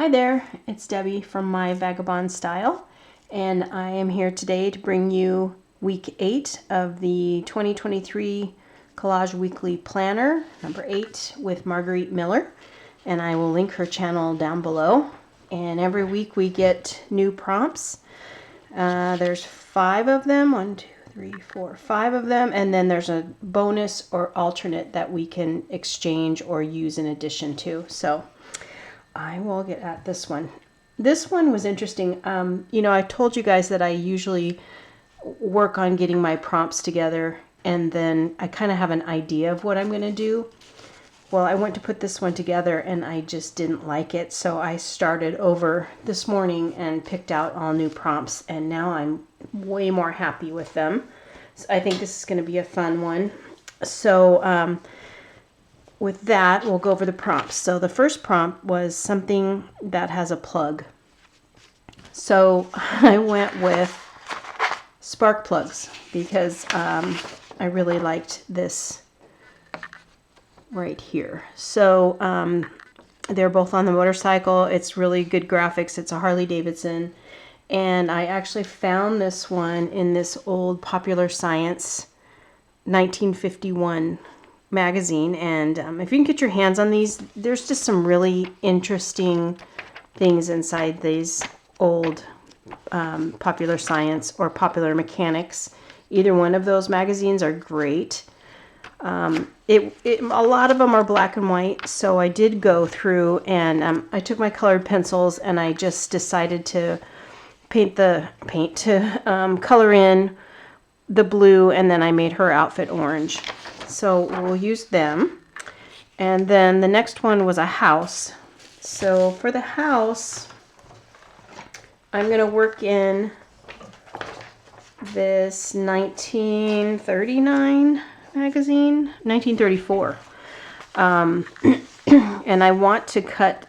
Hi there, it's Debbie from my Vagabond Style, and I am here today to bring you week 8 of the 2023 Collage Weekly Planner, number 8, with Margarete Miller, and I will link her channel down below. And every week we get new prompts. There's 5 of them, 1, 2, 3, 4, 5 of them, and then there's a bonus or alternate that we can exchange or use in addition to. So I will get at this one. This one was interesting. I told you guys that I usually work on getting my prompts together and then I kind of have an idea of what I'm going to do. Well, I went to put this one together and I just didn't like it. So I started over this morning and picked out all new prompts, and now I'm way more happy with them. So I think this is going to be a fun one. So, with that, we'll go over the prompts. So the first prompt was something that has a plug. So I went with spark plugs because I really liked this right here. So they're both on the motorcycle. It's really good graphics. It's a Harley Davidson. And I actually found this one in this old Popular Science 1951 magazine, and if you can get your hands on these, there's just some really interesting things inside these old Popular Science or Popular Mechanics. Either one of those magazines are great. A lot of them are black and white, so I did go through and I took my colored pencils and I just decided to color in the blue, and then I made her outfit orange. So we'll use them. And then the next one was a house. So for the house, I'm going to work in this 1939 magazine, 1934. And I want to cut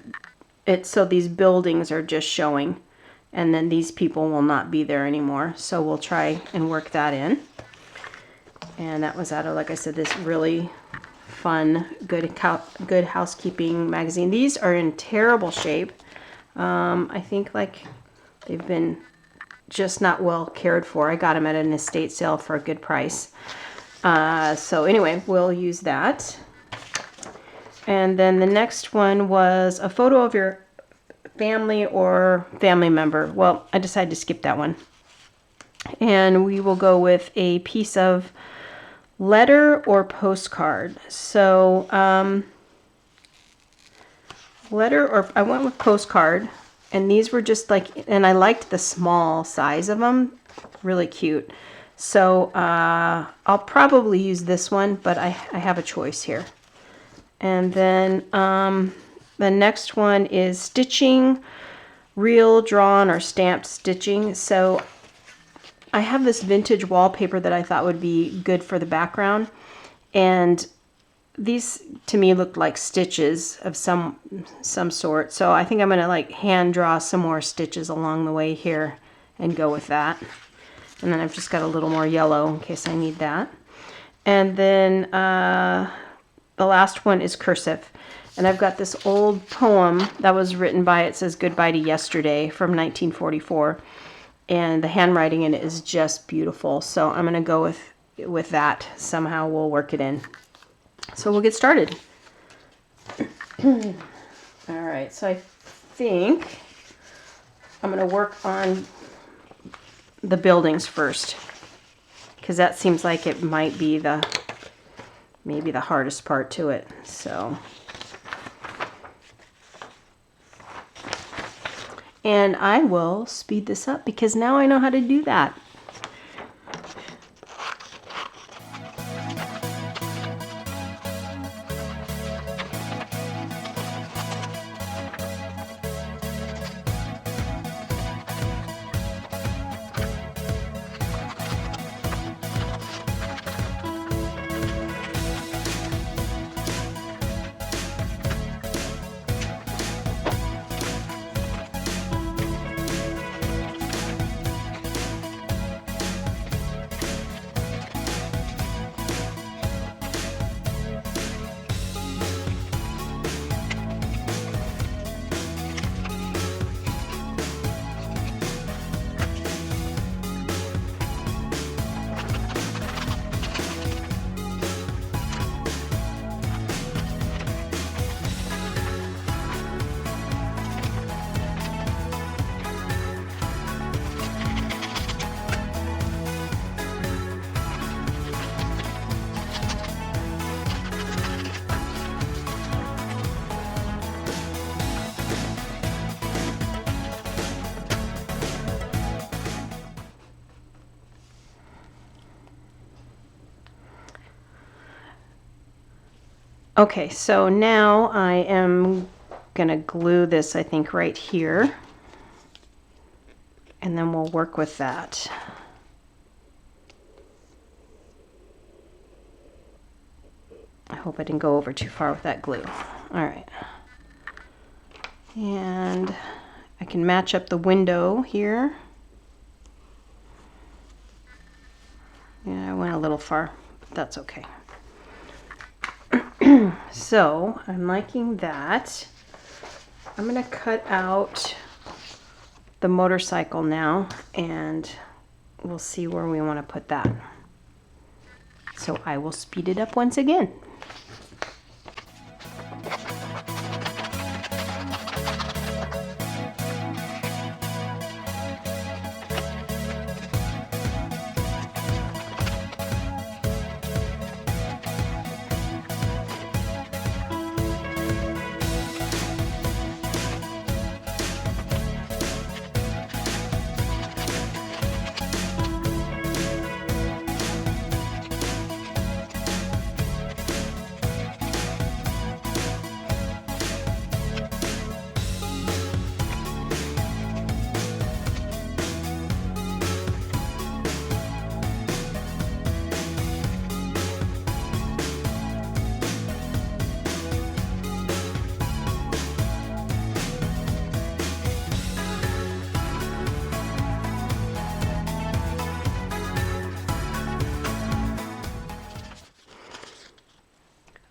it so these buildings are just showing, and then these people will not be there anymore. So we'll try and work that in. And that was out of, like I said, this really fun, good housekeeping magazine. These are in terrible shape. I think like they've been just not well cared for. I got them at an estate sale for a good price. So anyway, we'll use that. And then the next one was a photo of your family or family member. Well, I decided to skip that one. And we will go with a piece of letter or postcard. So letter, or I went with postcard, and these were just like, and I liked the small size of them, really cute. So I'll probably use this one, but I have a choice here. And then the next one is stitching, real, drawn, or stamped stitching. So I have this vintage wallpaper that I thought would be good for the background, and these to me looked like stitches of some sort. So I think I'm going to like hand draw some more stitches along the way here and go with that. And then I've just got a little more yellow in case I need that. And then the last one is cursive. And I've got this old poem that was written by, it says Goodbye to Yesterday, from 1944. And the handwriting in it is just beautiful. So I'm going to go with that. Somehow we'll work it in. So we'll get started. All right. So I think I'm going to work on the buildings first, because that seems like it might be maybe the hardest part to it. So. And I will speed this up because now I know how to do that. Okay, so now I am gonna glue this, I think, right here. And then we'll work with that. I hope I didn't go over too far with that glue. All right. And I can match up the window here. Yeah, I went a little far, but that's okay. So I'm liking that. I'm gonna cut out the motorcycle now, and we'll see where we want to put that. So I will speed it up once again.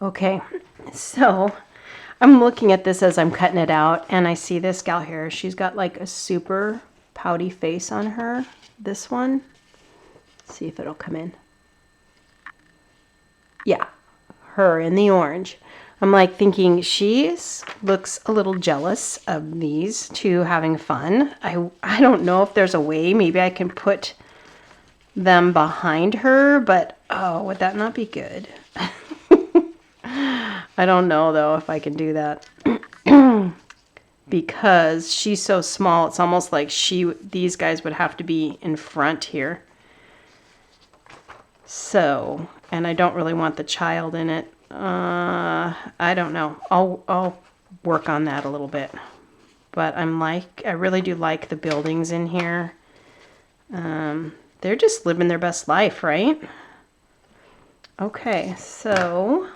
Okay, so I'm looking at this as I'm cutting it out, and I see this gal here. She's got like a super pouty face on her. This one. Let's see if it'll come in. Yeah, her in the orange. I'm like thinking she looks a little jealous of these two having fun. I don't know if there's a way. Maybe I can put them behind her, but oh, would that not be good? I don't know though if I can do that. Because she's so small, it's almost like these guys would have to be in front here. So, and I don't really want the child in it. I don't know. I'll work on that a little bit. But I really do like the buildings in here. They're just living their best life, right? Okay, so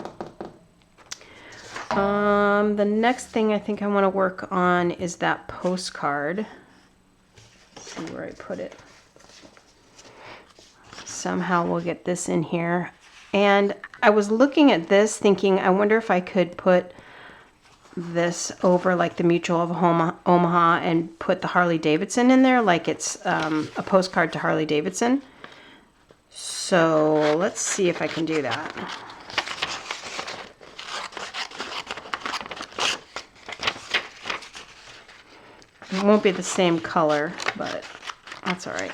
the next thing I think I want to work on is that postcard. Let's see where I put it. Somehow we'll get this in here. And I was looking at this thinking, I wonder if I could put this over like the Mutual of Omaha and put the Harley Davidson in there like it's a postcard to Harley Davidson. So let's see if I can do that. It won't be the same color, but that's all right.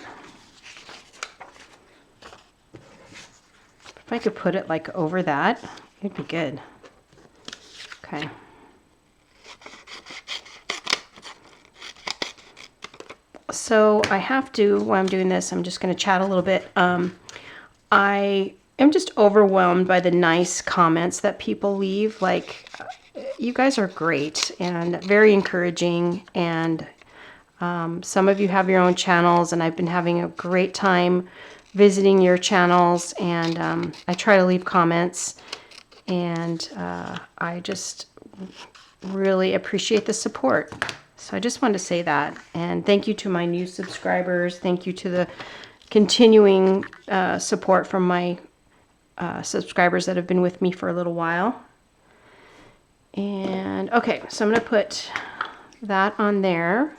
If I could put it like over that, it'd be good. Okay. So I have to, while I'm doing this, I'm just going to chat a little bit. I am just overwhelmed by the nice comments that people leave. Like, you guys are great and very encouraging, and some of you have your own channels, and I've been having a great time visiting your channels, and I try to leave comments, and I just really appreciate the support. So I just wanted to say that, and thank you to my new subscribers. Thank you to the continuing support from my subscribers that have been with me for a little while. And okay, so I'm going to put that on there.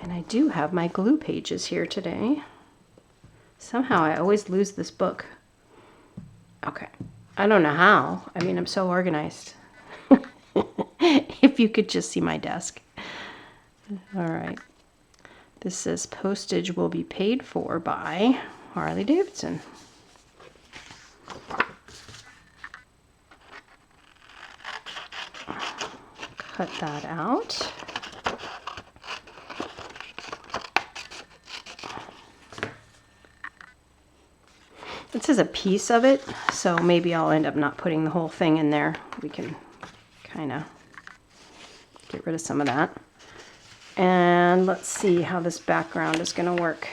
And I do have my glue pages here today. Somehow I always lose this book. Okay, I don't know how. I mean, I'm so organized. If you could just see my desk. All right. This says postage will be paid for by Harley Davidson. Cut that out. This is a piece of it, so maybe I'll end up not putting the whole thing in there. We can kind of get rid of some of that. And let's see how this background is going to work.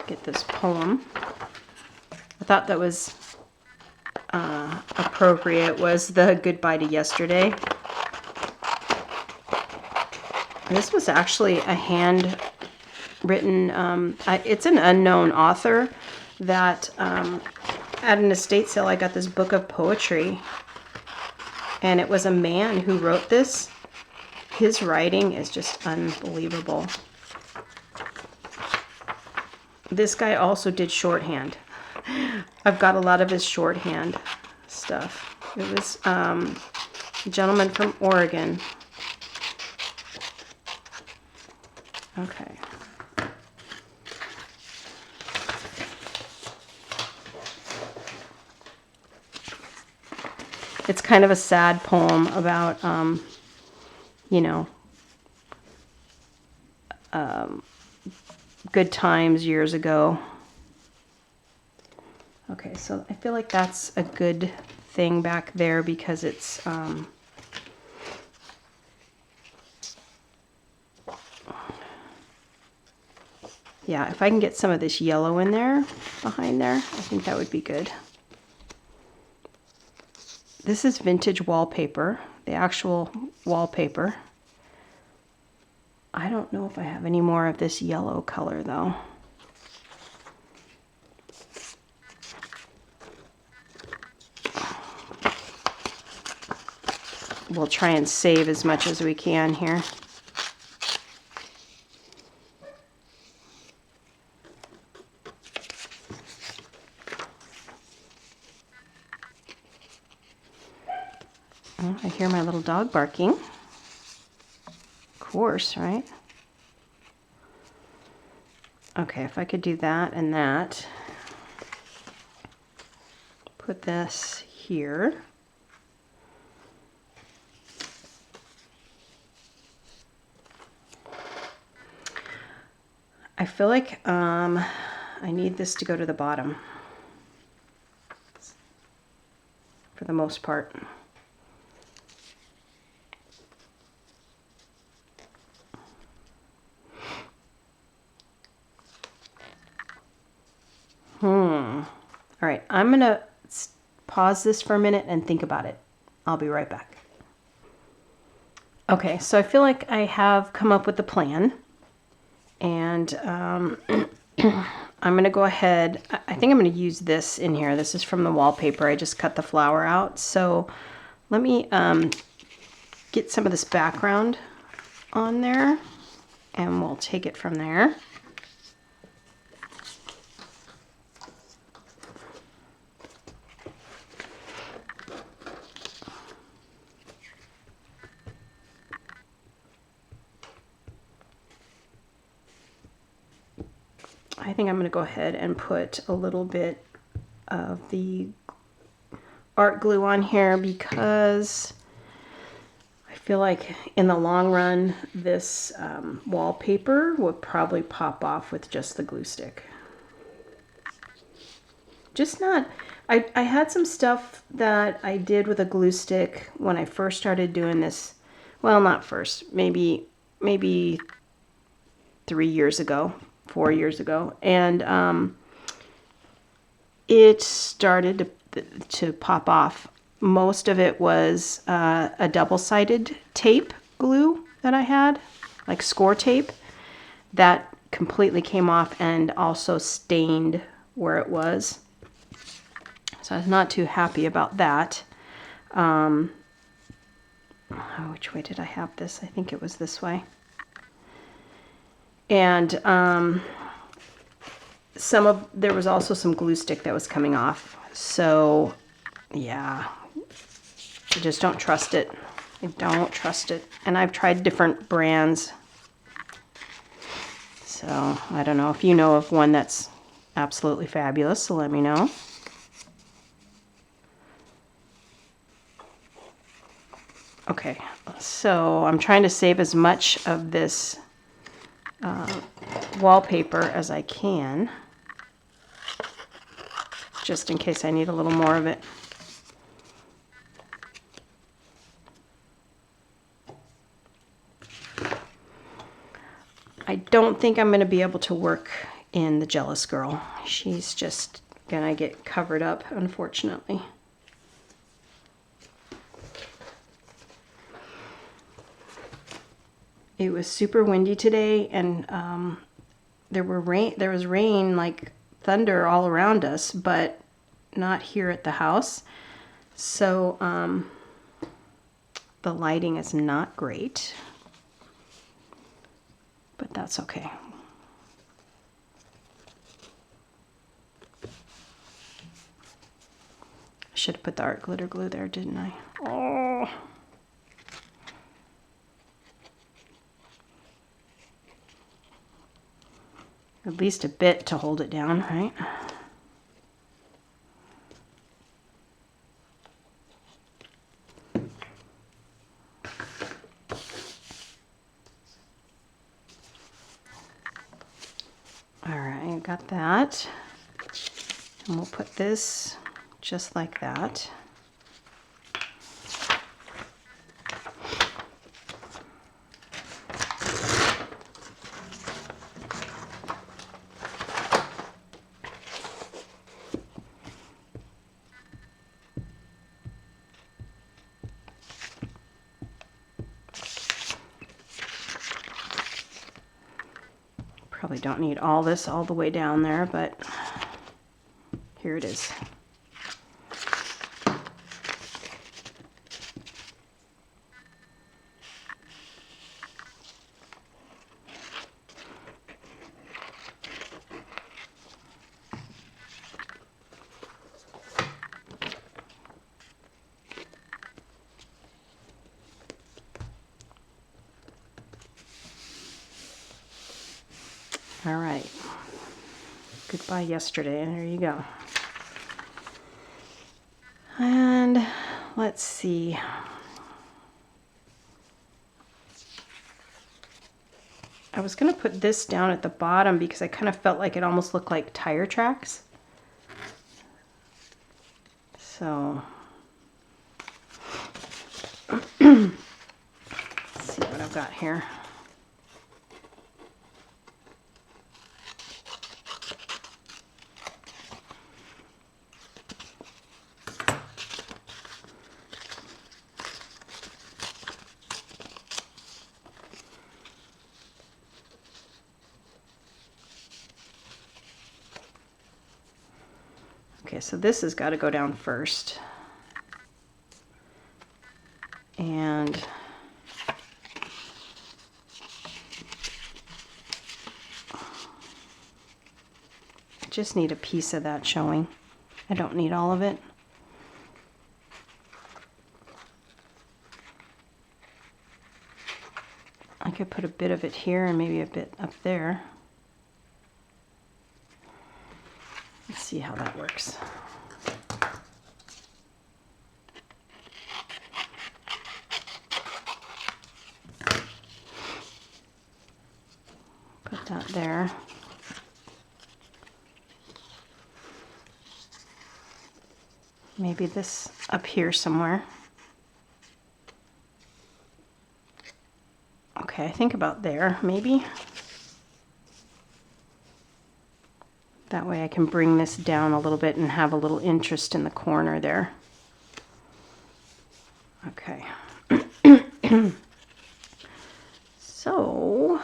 Get this poem. I thought that was appropriate, was the Goodbye to Yesterday. This was actually a handwritten, it's an unknown author that at an estate sale I got this book of poetry, and it was a man who wrote this. His writing is just unbelievable. This guy also did shorthand. I've got a lot of his shorthand stuff. It was a gentleman from Oregon. Okay. It's kind of a sad poem about, you know, good times years ago. Okay, so I feel like that's a good thing back there because it's yeah, if I can get some of this yellow in there behind there, I think that would be good. This is vintage wallpaper, the actual wallpaper. I don't know if I have any more of this yellow color though. We'll try and save as much as we can here. Oh, I hear my little dog barking. Of course, right? Okay, if I could do that and that. Put this here. I feel like I need this to go to the bottom for the most part. All right, I'm gonna pause this for a minute and think about it. I'll be right back. Okay, so I feel like I have come up with a plan. And I'm going to go ahead, I think I'm going to use this in here. This is from the wallpaper. I just cut the flower out. So let me get some of this background on there, and we'll take it from there. I think I'm going to go ahead and put a little bit of the art glue on here because I feel like in the long run this wallpaper would probably pop off with just the glue stick. Just not, I had some stuff that I did with a glue stick when I first started doing this. Well, not first, maybe 3 years ago. 4 years ago, and it started to pop off. Most of it was a double-sided tape glue that I had, like score tape, that completely came off and also stained where it was. So I was not too happy about that. Which way did I have this? I think it was this way. And there was also some glue stick that was coming off. So yeah, I just don't trust it. I don't trust it. And I've tried different brands. So I don't know if you know of one that's absolutely fabulous, so let me know. So I'm trying to save as much of this wallpaper as I can, just in case I need a little more of it. I don't think I'm going to be able to work in the Jealous Girl. She's just going to get covered up, unfortunately. It was super windy today, and there was rain, like thunder, all around us, but not here at the house. So the lighting is not great, but that's okay. I should have put the art glitter glue there, didn't I? Oh. At least a bit to hold it down, right? All right, got that. And we'll put this just like that. Probably don't need all this all the way down there, but here it is. All right. Goodbye yesterday. There you go. And let's see. I was going to put this down at the bottom because I kind of felt like it almost looked like tire tracks. So let's see what I've got here. Okay, so this has got to go down first. And I just need a piece of that showing. I don't need all of it. I could put a bit of it here and maybe a bit up there. Let's see how that works. Put that there. Maybe this up here somewhere. Okay, I think about there, maybe. That way I can bring this down a little bit and have a little interest in the corner there. Okay. So,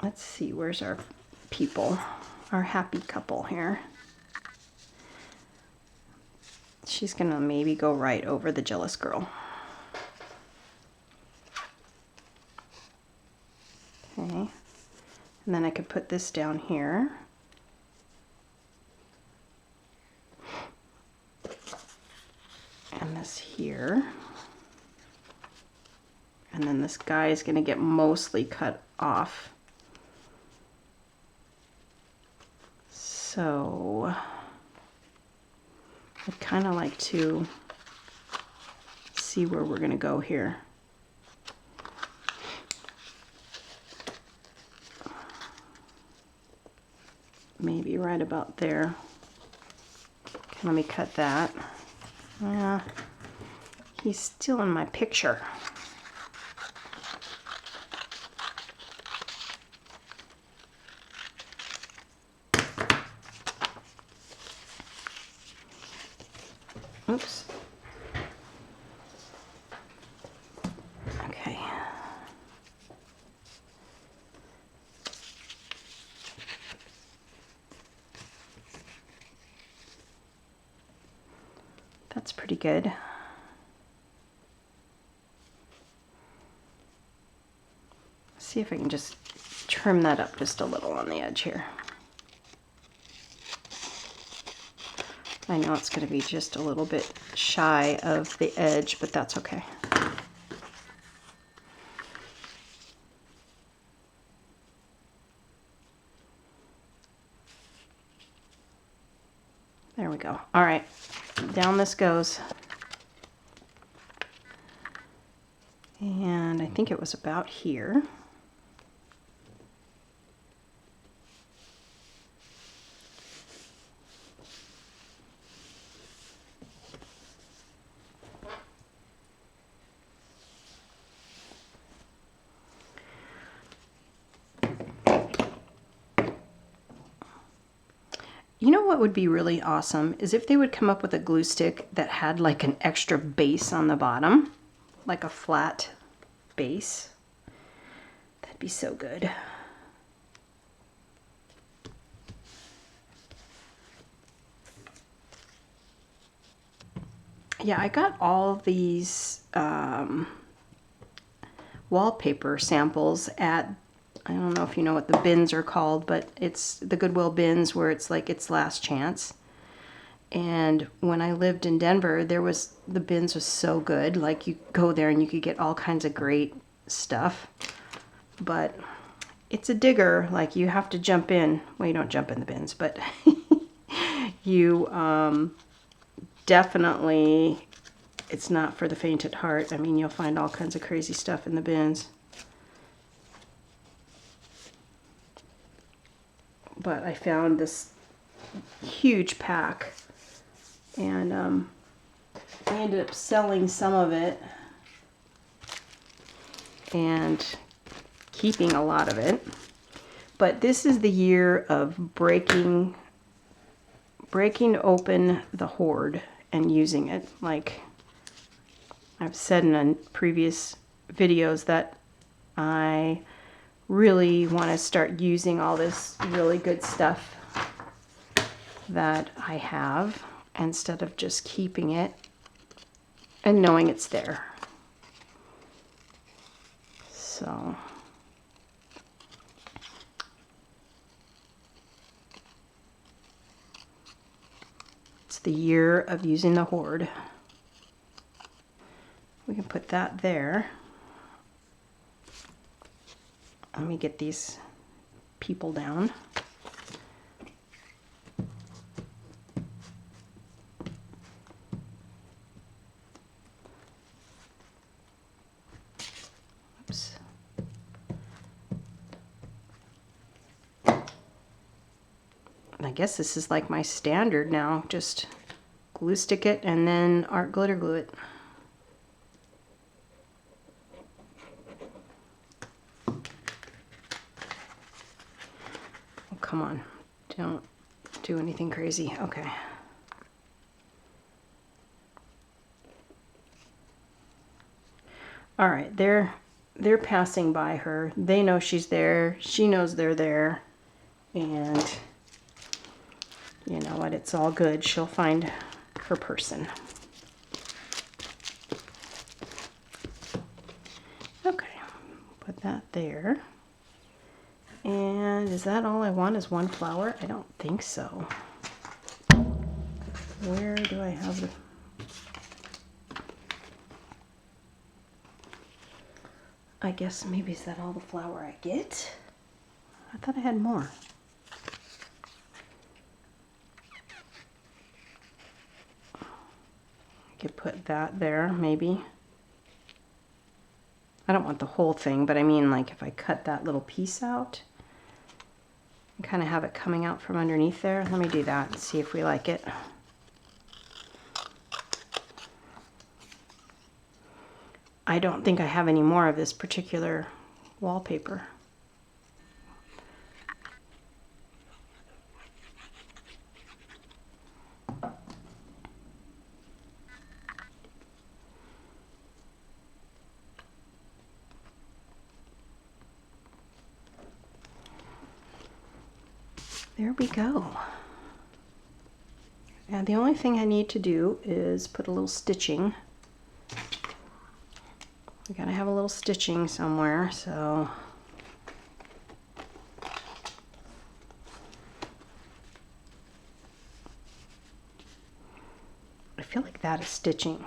let's see, where's our people, our happy couple here? She's gonna maybe go right over the Jealous Girl. Okay. And then I could put this down here. And this here. And then this guy is going to get mostly cut off. So I'd kind of like to see where we're going to go here. Maybe right about there. Okay, let me cut that. He's still in my picture. Oops. Okay. That's pretty good. See if I can just trim that up just a little on the edge here. I know it's going to be just a little bit shy of the edge, but that's okay. There we go. All right, down this goes. And I think it was about here. You know what would be really awesome is if they would come up with a glue stick that had like an extra base on the bottom, like a flat base. That'd be so good. Yeah, I got all these wallpaper samples at, I don't know if you know what the bins are called, but it's the Goodwill bins where it's like It's Last Chance. And when I lived in Denver, the bins was so good. Like you go there and you could get all kinds of great stuff. But it's a digger, like you have to jump in. Well, you don't jump in the bins, but you definitely, it's not for the faint at heart. I mean, you'll find all kinds of crazy stuff in the bins. But I found this huge pack, and I ended up selling some of it and keeping a lot of it. But this is the year of breaking open the hoard and using it. Like I've said in previous videos that I really want to start using all this really good stuff that I have instead of just keeping it and knowing it's there. So it's the year of using the hoard. We can put that there. Let me get these people down. Oops. I guess this is like my standard now. Just glue stick it and then art glitter glue it. Come on, don't do anything crazy. Okay. All right, they're passing by her. They know she's there. She knows they're there. And you know what? It's all good. She'll find her person. Okay, put that there. And is that all I want is one flower? I don't think so. Where do I have the... I guess maybe is that all the flower I get? I thought I had more. I could put that there, maybe. I don't want the whole thing, but I mean like if I cut that little piece out and kind of have it coming out from underneath there. Let me do that and see if we like it. I don't think I have any more of this particular wallpaper. There we go. And the only thing I need to do is put a little stitching. We gotta have a little stitching somewhere, so I feel like that is stitching.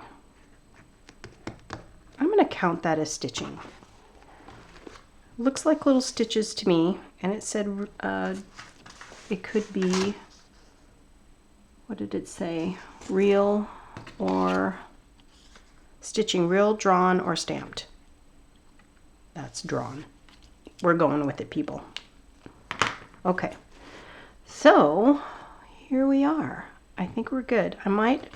I'm gonna count that as stitching. Looks like little stitches to me, and it said it could be, what did it say? Real or stitching, real, drawn, or stamped. That's drawn. We're going with it, people. Okay, so here we are. I think we're good. I might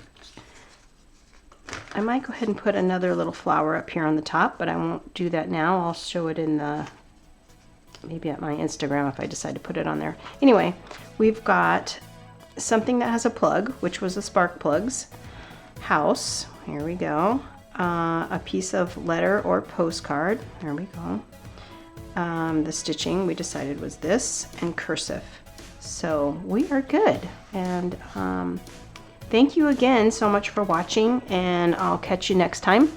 go ahead and put another little flower up here on the top, but I won't do that now. I'll show it in the, maybe at my Instagram if I decide to put it on there. Anyway, we've got something that has a plug, which was a spark plug's house. Here we go. A piece of letter or postcard. There we go. The stitching we decided was this, and cursive. So we are good. And thank you again so much for watching, and I'll catch you next time.